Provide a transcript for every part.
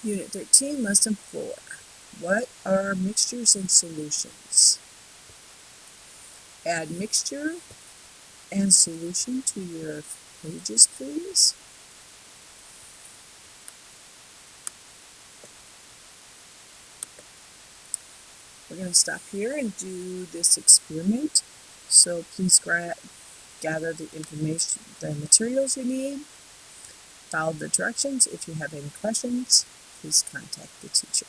Unit 13, Lesson 4. What are mixtures and solutions? Add mixture and solution to your pages, please. We're going to stop here and do this experiment. So please gather the information, the materials you need. Follow the directions. If you have any questions, please contact the teacher.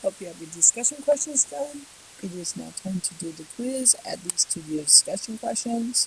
Hope you have your discussion questions done. It is now time to do the quiz. Add these to your discussion questions.